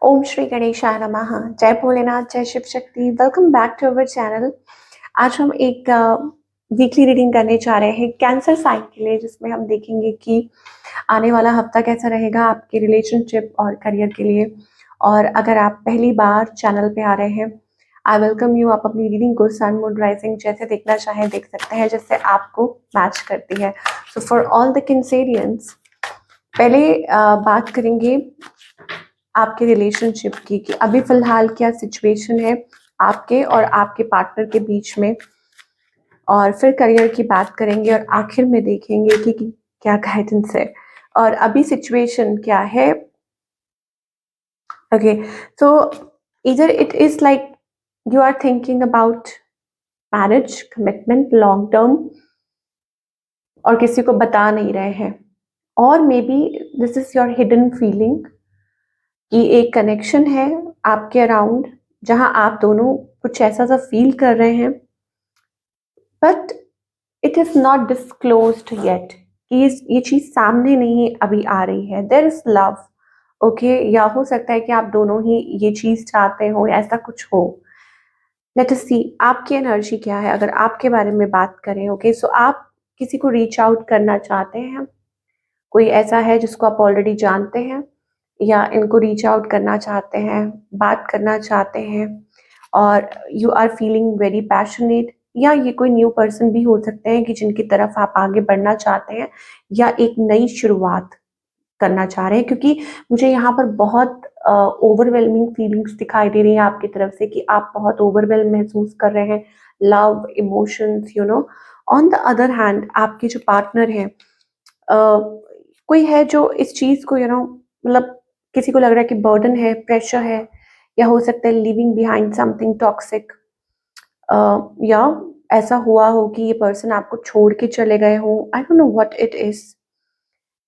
ओम श्री गणेशाय नमः। जय भोलेनाथ, जय Shiv Shakti. Welcome back to our channel. आज हम एक वीकली रीडिंग करने जा रहे हैं कैंसर साइन के लिए, जिसमें हम देखेंगे कि आने वाला हफ्ता कैसा रहेगा आपके रिलेशनशिप और करियर के लिए। और अगर आप पहली बार चैनल पे आ रहे हैं, आई वेलकम यू। आप अपनी रीडिंग को सन मून राइजिंग जैसे देखना चाहें देख सकते हैं, जिससे आपको मैच करती है। So for all the Cancerians, पहले बात करेंगे आपके रिलेशनशिप की कि अभी फिलहाल क्या सिचुएशन है आपके और आपके पार्टनर के बीच में, और फिर करियर की बात करेंगे और आखिर में देखेंगे कि क्या गाइडेंस है और अभी सिचुएशन क्या है। ओके, सो इधर it is like you are thinking about marriage, commitment, long term, और किसी को बता नहीं रहे हैं, और maybe this is your hidden feeling कि एक कनेक्शन है आपके अराउंड जहां आप दोनों कुछ ऐसा सा फील कर रहे हैं, but it is not disclosed yet, कि ये चीज सामने नहीं अभी आ रही है। देयर इज लव, ओके, या हो सकता है कि आप दोनों ही ये चीज चाहते हो, ऐसा कुछ हो। लेट अस सी आपकी एनर्जी क्या है अगर आपके बारे में बात करें। ओके, सो आप किसी को रीच आउट करना चाहते हैं, कोई ऐसा है जिसको आप ऑलरेडी जानते हैं, या इनको रीच आउट करना चाहते हैं, बात करना चाहते हैं, और you are feeling very passionate, या ये कोई न्यू पर्सन भी हो सकते हैं कि जिनकी तरफ आप आगे बढ़ना चाहते हैं या एक नई शुरुआत करना चाह रहे हैं, क्योंकि मुझे यहाँ पर बहुत ओवरवेलमिंग फीलिंग्स दिखाई दे रही है आपकी तरफ से कि आप बहुत ओवरवेलम महसूस कर रहे हैं, love emotions, you know. On the other hand आपके जो पार्टनर हैं, कोई है जो इस चीज को, यू नो, मतलब किसी को लग रहा है कि बर्डन है, प्रेशर है, या हो सकता है लिविंग बिहाइंड समथिंग टॉक्सिक, या ऐसा हुआ हो कि ये पर्सन आपको छोड़ के चले गए हो। I don't know what it is.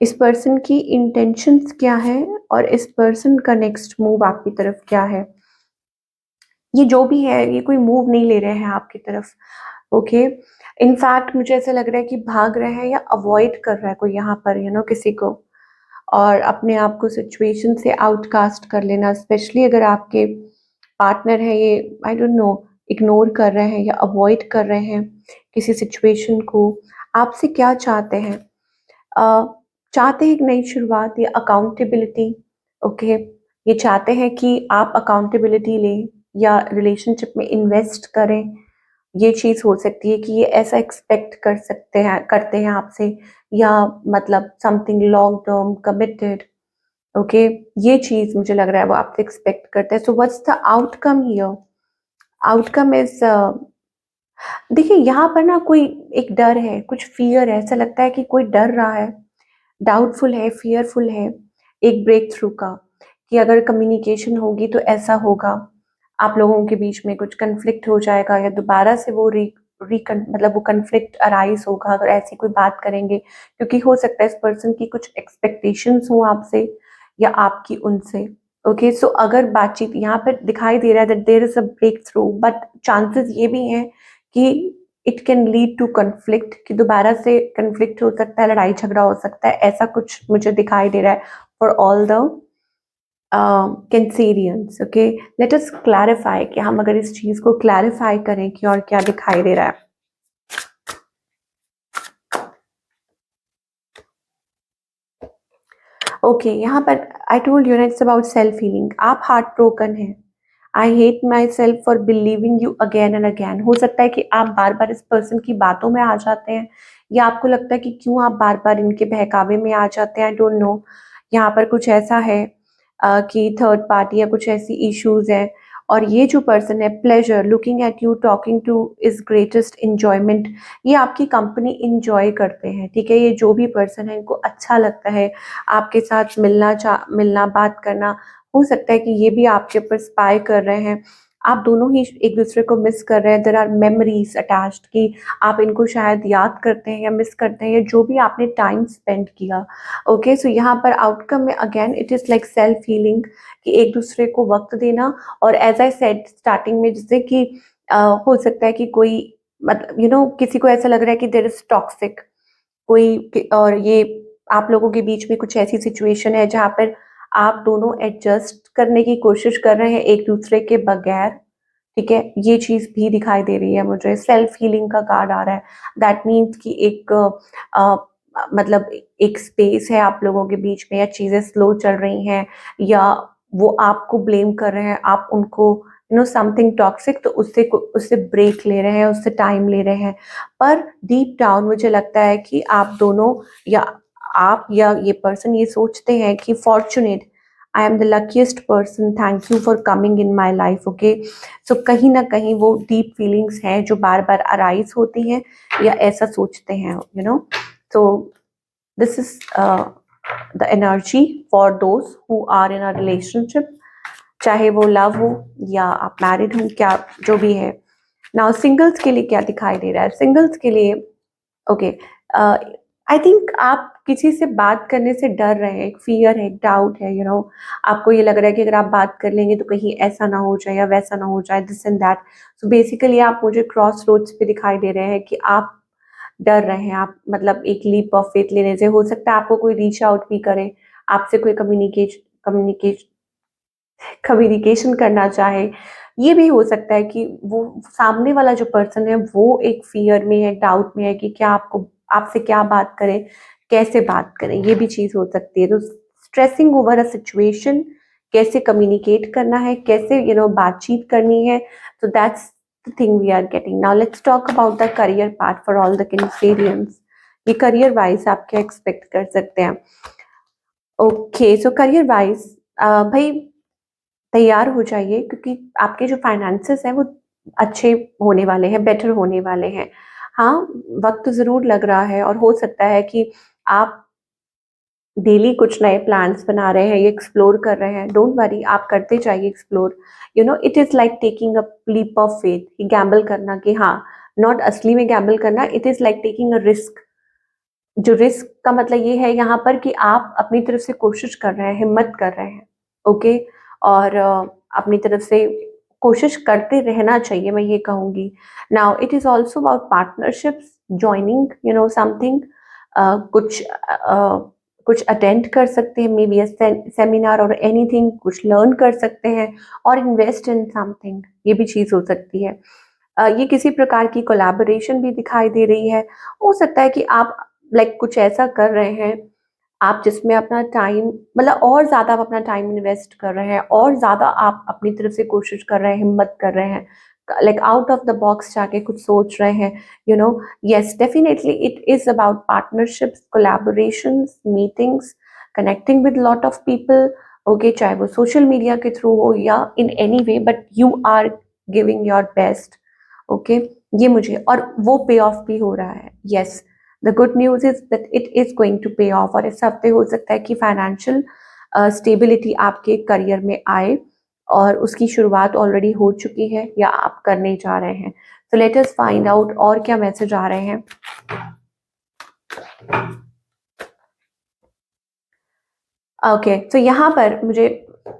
इस पर्सन की इंटेंशंस क्या है और इस पर्सन का नेक्स्ट मूव आपकी तरफ क्या है। ये जो भी है, ये कोई मूव नहीं ले रहे हैं आपकी तरफ। ओके, इनफैक्ट मुझे ऐसा लग रहा है कि भाग रहे हैं या अवॉइड कर रहा है कोई यहाँ पर, यू नो, किसी को, और अपने आप को सिचुएशन से आउटकास्ट कर लेना। स्पेशली अगर आपके पार्टनर है, ये आई डोंट नो इग्नोर कर रहे हैं या अवॉइड कर रहे हैं किसी सिचुएशन को। आपसे क्या चाहते हैं? अ, चाहते हैं एक नई शुरुआत या अकाउंटेबिलिटी। ओके, ये चाहते हैं कि आप अकाउंटेबिलिटी लें या रिलेशनशिप में इन्वेस्ट करें। ये चीज़ हो सकती है कि ये ऐसा एक्सपेक्ट कर सकते हैं, करते हैं आपसे, या मतलब something long term committed. Okay, ये चीज़ मुझे लग रहा है वो आपसे एक्सपेक्ट करते हैं। So what's the outcome here? Outcome is, देखिए यहाँ पर ना कोई एक डर है, कुछ फियर है, ऐसा लगता है कि कोई डर रहा है, डाउटफुल है, फियरफुल है एक ब्रेक थ्रू का, कि अगर कम्युनिकेशन होगी तो ऐसा होगा, आप लोगों के बीच में कुछ कन्फ्लिक्ट हो जाएगा, या दोबारा से वो मतलब वो कन्फ्लिक्ट अराइज होगा अगर ऐसी कोई बात करेंगे, क्योंकि हो सकता है इस पर्सन की कुछ एक्सपेक्टेशंस हो आपसे या आपकी उनसे। ओके, सो अगर बातचीत यहाँ पर दिखाई दे रहा है that there is a breakthrough, but chances ये भी हैं कि it can lead to conflict, कि दोबारा से कन्फ्लिक्ट हो सकता है, लड़ाई झगड़ा हो सकता है, ऐसा कुछ मुझे दिखाई दे रहा है for all the Cancerians. Okay, let us clarify कि हम अगर इस चीज को क्लैरिफाई करें कि और क्या दिखाई दे रहा है। ओके, यहाँ पर आई told you it's about self healing. आप हार्ट ब्रोकन हैं। I hate my self for believing you again and again. हो सकता है कि आप बार बार इस पर्सन की बातों में आ जाते हैं, या आपको लगता है कि क्यों आप बार बार इनके बहकावे में आ जाते हैं। आई डोंट नो, यहाँ पर कुछ ऐसा है कि थर्ड पार्टी या कुछ ऐसी इश्यूज हैं, और ये जो पर्सन है, pleasure looking at you, talking two is greatest enjoyment. ये आपकी कंपनी इंजॉय करते हैं, ठीक है। ये जो भी पर्सन है, इनको अच्छा लगता है आपके साथ मिलना, बात करना। हो सकता है कि ये भी आपके ऊपर स्पाई कर रहे हैं, आप दोनों ही एक दूसरे को मिस कर रहे हैं। देयर आर मेमोरीज अटैच्ड, कि आप इनको शायद याद करते हैं या मिस करते हैं, या जो भी आपने टाइम स्पेंड किया। ओके, सो यहाँ पर आउटकम में again it is like self healing, कि एक दूसरे को वक्त देना। और एज आई सेड स्टार्टिंग में, जैसे कि हो सकता है कि कोई, मतलब यू नो, किसी को ऐसा लग रहा है कि देयर इज टॉक्सिक कोई और ये आप लोगों के बीच में कुछ ऐसी सिचुएशन है जहाँ पर आप दोनों एडजस्ट करने की कोशिश कर रहे हैं एक दूसरे के बगैर, ठीक है, ये चीज भी दिखाई दे रही है मुझे। सेल्फ हीलिंग का कार्ड आ रहा है, दैट मीन्स कि एक मतलब एक स्पेस है आप लोगों के बीच में, या चीजें स्लो चल रही हैं, या वो आपको ब्लेम कर रहे हैं, आप उनको समथिंग टॉक्सिक, तो उससे ब्रेक ले रहे हैं, उससे टाइम ले रहे हैं। पर डीप डाउन मुझे लगता है कि आप दोनों, या आप या ये पर्सन ये सोचते हैं कि fortunate, I am the luckiest person, thank you for coming in my life. Okay, so कहीं ना कहीं वो डीप फीलिंग्स हैं जो बार बार अराइज होती हैं, या ऐसा सोचते हैं, so this is the energy for those who are in a relationship, चाहे वो लव हो या आप मैरिड हो, क्या जो भी है। नाउ सिंगल्स के लिए क्या दिखाई दे रहा है? सिंगल्स के लिए ओके, आई थिंक आप किसी से बात करने से डर रहे हैं, एक फियर है, एक डाउट है, आपको ये लग रहा है कि अगर आप बात कर लेंगे तो कहीं ऐसा ना हो जाए या वैसा ना हो जाए, this and that. So basically आप मुझे क्रॉस रोड्स पे दिखाई दे रहे हैं कि आप डर रहे हैं, आप मतलब एक लीप ऑफ फेथ लेने से। हो सकता है आपको कोई रीच आउट भी करे, आपसे कोई कम्युनिकेशन कम्युनिकेशन करना चाहे। ये भी हो सकता है कि वो सामने वाला जो पर्सन है वो एक फियर में है, डाउट में है कि क्या आपसे क्या बात करें, कैसे बात करें, ये भी चीज हो सकती है। तो स्ट्रेसिंग ओवर अ सिचुएशन, कैसे कम्युनिकेट करना है, कैसे बातचीत करनी है। तो that's the thing we are getting. Now let's talk about the career part for all the cancerians. ये करियर वाइज आप क्या एक्सपेक्ट कर सकते हैं? ओके, सो करियर वाइज भाई तैयार हो जाइए, क्योंकि आपके जो फाइनेंसेस हैं वो अच्छे होने वाले हैं, बेटर होने वाले हैं। हाँ, वक्त ज़रूर लग रहा है, और हो सकता है कि आप डेली कुछ नए प्लान्स बना रहे हैं, ये एक्सप्लोर कर रहे हैं। डोंट वरी, आप करते जाइए explore. It is like taking a leap of faith, कि गैम्बल करना, कि हाँ, नॉट असली में गैम्बल करना, it is like taking a risk. जो रिस्क का मतलब ये है यहाँ पर कि आप अपनी तरफ से कोशिश कर रहे हैं, हिम्मत कर रहे हैं। ओके, और अपनी तरफ से कोशिश करते रहना चाहिए, मैं ये कहूँगी। Now it is also about partnerships, joining something, कुछ अटेंड कर सकते हैं, मे बी अ सेमिनार और एनीथिंग, कुछ लर्न कर सकते हैं, और इन्वेस्ट इन समथिंग, ये भी चीज़ हो सकती है। ये किसी प्रकार की कोलैबोरेशन भी दिखाई दे रही है। हो सकता है कि आप लाइक कुछ ऐसा कर रहे हैं, आप जिसमें अपना टाइम, मतलब और ज़्यादा आप अपना टाइम इन्वेस्ट कर रहे हैं, और ज़्यादा आप अपनी तरफ से कोशिश कर रहे हैं, हिम्मत कर रहे हैं, like out of the box जाके कुछ सोच रहे हैं। Yes, definitely it is about partnerships, collaborations, meetings, connecting with lot of people. Okay, चाहे वो सोशल मीडिया के थ्रू हो या in any way, but you are giving your best. Okay, ये मुझे, और वो पे ऑफ भी हो रहा है। Yes, the good news is that it is going to pay off, और इस हफ्ते हो सकता है कि फाइनेंशियल स्टेबिलिटी आपके करियर में आए, और उसकी शुरुआत ऑलरेडी हो चुकी है या आप करने जा रहे हैं। तो लेट अस फाइंड आउट और क्या मैसेज आ रहे हैं। ओके, तो यहाँ पर मुझे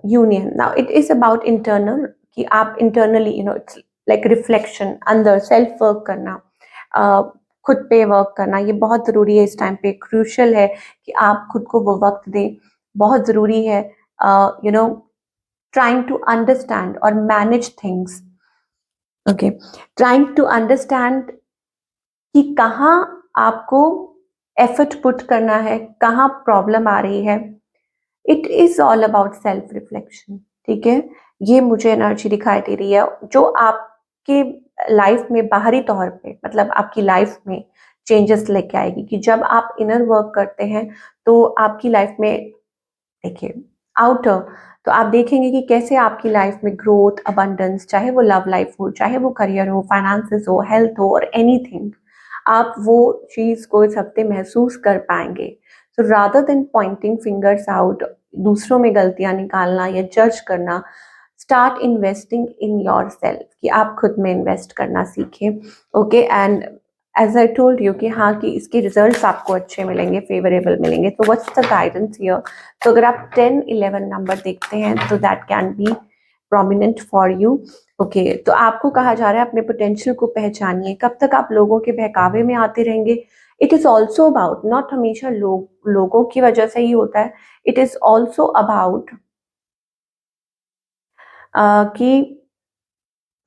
union, now it is about internal, कि आप इंटरनली इट्स लाइक रिफ्लेक्शन, अंदर सेल्फ वर्क करना, खुद पे वर्क करना, ये बहुत ज़रूरी है इस टाइम पे, क्रूशल है कि आप खुद को वो वक्त दें, बहुत ज़रूरी है। You know trying to understand और manage things. Okay, trying to understand कि कहाँ आपको एफर्ट पुट करना है, कहाँ प्रॉब्लम आ रही है। It is all about self reflection, ठीक है। ये मुझे एनर्जी दिखाई दे रही है जो आपके लाइफ में बाहरी तौर पे, मतलब आपकी लाइफ में चेंजेस लेके आएगी, कि जब आप इनर वर्क करते हैं तो आपकी लाइफ में, देखिए, आउटर, तो आप देखेंगे कि कैसे आपकी लाइफ में ग्रोथ, अबंडेंस, चाहे वो लव लाइफ हो, चाहे वो करियर हो, फाइनेंसेस हो, हेल्थ हो, और एनीथिंग, आप वो चीज को इस हफ्ते महसूस कर पाएंगे। So rather than pointing fingers out, दूसरों में गलतियां निकालना या जज करना, start investing in yourself, कि आप खुद में इन्वेस्ट करना सीखें। Okay, and as I told you कि हाँ, कि इसके रिजल्ट्स आपको अच्छे मिलेंगे, फेवरेबल मिलेंगे। तो व्हाट्स द गाइडेंस हियर? तो अगर आप 10-11 नंबर देखते हैं तो that can be prominent for you. Okay, तो आपको कहा जा रहा है अपने पोटेंशियल को पहचानिए। कब तक आप लोगों के बहकावे में आते रहेंगे, it is also about, not हमेशा लोगों की वजह से ही होता है, इट इज ऑल्सो अबाउट कि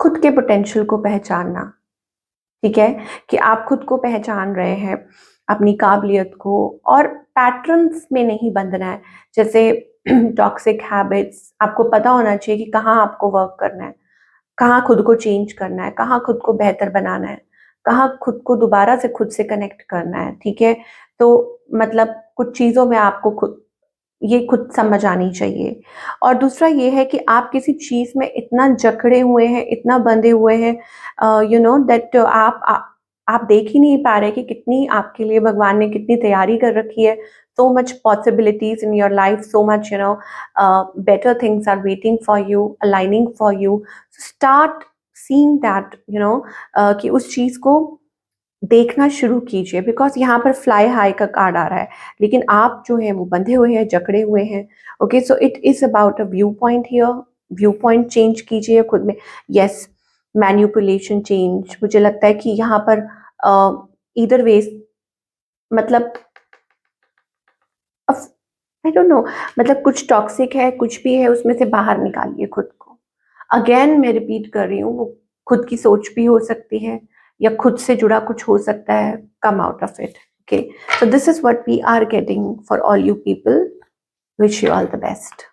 खुद के पोटेंशियल को पहचानना। ठीक है, कि आप खुद को पहचान रहे हैं, अपनी काबिलियत को, और पैटर्न्स में नहीं बंधना है। जैसे टॉक्सिक हैबिट्स, आपको पता होना चाहिए कि कहाँ आपको वर्क करना है, कहाँ खुद को चेंज करना है, कहाँ खुद को बेहतर बनाना है, कहाँ खुद को दोबारा से खुद से कनेक्ट करना है। ठीक है, तो मतलब कुछ चीज़ों में आपको खुद ये खुद समझ आनी चाहिए। और दूसरा ये है कि आप किसी चीज़ में इतना जकड़े हुए हैं, इतना बंधे हुए हैं, यू नो दैट आप देख ही नहीं पा रहे कि कितनी आपके लिए भगवान ने कितनी तैयारी कर रखी है। So much possibilities in your life, so much better things are waiting for you, aligning for you. Start seeing that, कि उस चीज़ को देखना शुरू कीजिए, बिकॉज यहाँ पर फ्लाई हाई का कार्ड आ रहा है, लेकिन आप जो है वो बंधे हुए हैं, जकड़े हुए हैं। Okay, so it is about a view point here. View point change कीजिए खुद में। यस, मैन्युपुलेशन चेंज, मुझे लगता है कि यहाँ पर इधर वेज, मतलब आई डोंट नो, मतलब कुछ टॉक्सिक है, कुछ भी है, उसमें से बाहर निकालिए खुद को। अगेन मैं रिपीट कर रही हूँ, वो खुद की सोच भी हो सकती है, या खुद से जुड़ा कुछ हो सकता है। Come out of it. Okay, so this is what we are getting for all you people. Wish you all the best.